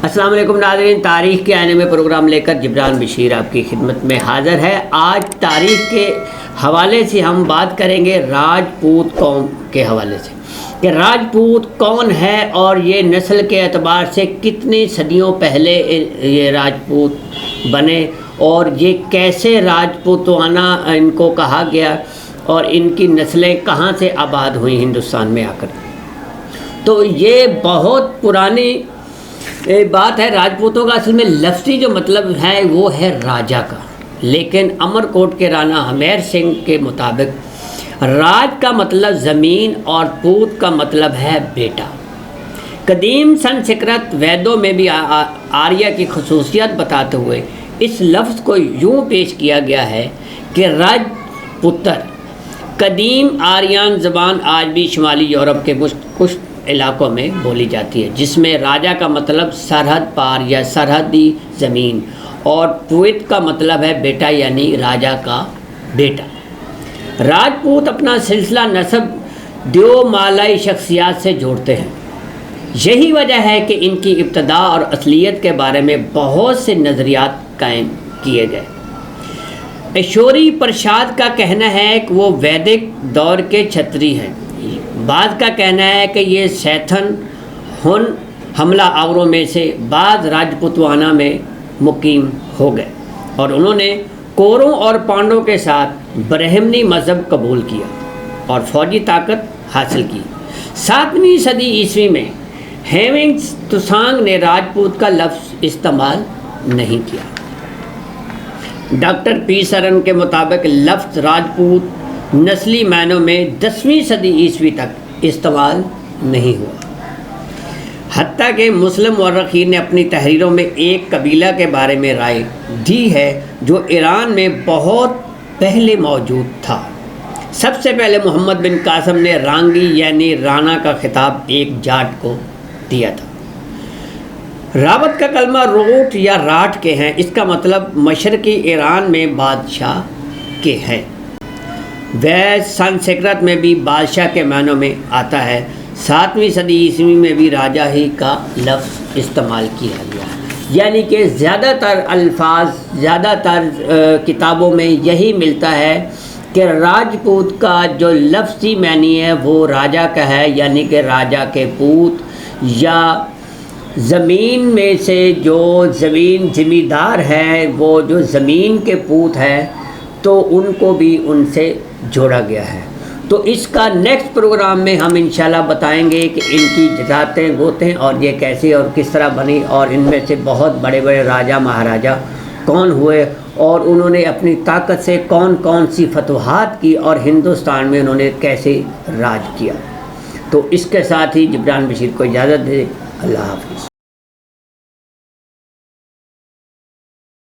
अस्सलाम वालेकुम नाज़रीन, तारीख़ के आने में प्रोग्राम लेकर जिब्रान बशीर आपकी खिदमत में हाज़िर है। आज तारीख़ के हवाले से हम बात करेंगे राजपूत कौम के हवाले से कि राजपूत कौन है और ये नस्ल के एतबार से कितनी सदियों पहले ये राजपूत बने और ये कैसे राजपूताना इनको कहा गया और इनकी नस्लें कहाँ से आबाद हुई हिंदुस्तान में आकर। तो ये बहुत पुरानी बात है। राजपूतों का असल में लफ्ज़ी जो मतलब है वो है राजा का, लेकिन अमरकोट के राणा हमेर सिंह के मुताबिक राज का मतलब ज़मीन और पूत का मतलब है बेटा। कदीम संस्कृत वेदों में भी आर्य की खसूसियत बताते हुए इस लफ्ज़ को यूँ पेश किया गया है कि राजपुत्र कदीम आर्यन ज़बान आज भी शुमाली यूरोप के कुछ इलाकों में बोली जाती है, जिसमें राजा का मतलब सरहद पार या सरहदी ज़मीन और पुत का मतलब है बेटा यानी राजा का बेटा। राजपूत अपना सिलसिला नस्ब देवमालाई शख्सियात से जोड़ते हैं। यही वजह है कि इनकी इब्तदा और असलियत के बारे में बहुत से नज़रियात कायम किए गए। ऐश्वरी प्रसाद का कहना है कि वो वैदिक दौर के क्षत्रिय हैं। बाद का कहना है कि ये सैथन हुन हमला आवरों में से बाद राजपूताना में मुकीम हो गए और उन्होंने कौरों और पांडवों के साथ ब्राह्मणी मज़हब कबूल किया और फौजी ताकत हासिल की। 7वीं सदी ईस्वी में हेमिंग तुसांग ने राजपूत का लफ्ज़ इस्तेमाल नहीं किया। डॉक्टर पी सरन के मुताबिक लफ्ज़ राजपूत नस्ली मायनों में 10वीं सदी ईस्वी तक इस्तेमाल नहीं हुआ। हत्ता के मुस्लिम मुअर्रिखीन ने अपनी तहरीरों में एक कबीला के बारे में राय दी है जो ईरान में बहुत पहले मौजूद था। सबसे पहले मोहम्मद बिन कासिम ने रांगी यानी राणा का खिताब एक जाट को दिया था। रावत का कलमा रोट या राठ के हैं, इसका मतलब मशरकी ईरान में बादशाह के हैं। वह संस्कृत में भी बादशाह के मानों में आता है। 7वीं सदी ईस्वी में भी राजा ही का लफ्ज़ इस्तेमाल किया गया, यानी कि ज़्यादातर किताबों में यही मिलता है कि राजपूत का जो लफ्ज़ी मानी है वो राजा का है, यानी कि राजा के पूत या ज़मीन में से जो ज़मींदार है वो जो ज़मीन के पूत है, तो उनको भी उनसे जोड़ा गया है। तो इसका नेक्स्ट प्रोग्राम में हम इंशाल्लाह बताएंगे कि इनकी जातें गोतें और ये कैसे और किस तरह बनी और इनमें से बहुत बड़े बड़े राजा महाराजा कौन हुए और उन्होंने अपनी ताकत से कौन कौन सी फतवाहत की और हिंदुस्तान में उन्होंने कैसे राज किया। तो इसके साथ ही जिब्रान बशीर को इजाज़त दे। अल्लाह हाफ़िज़।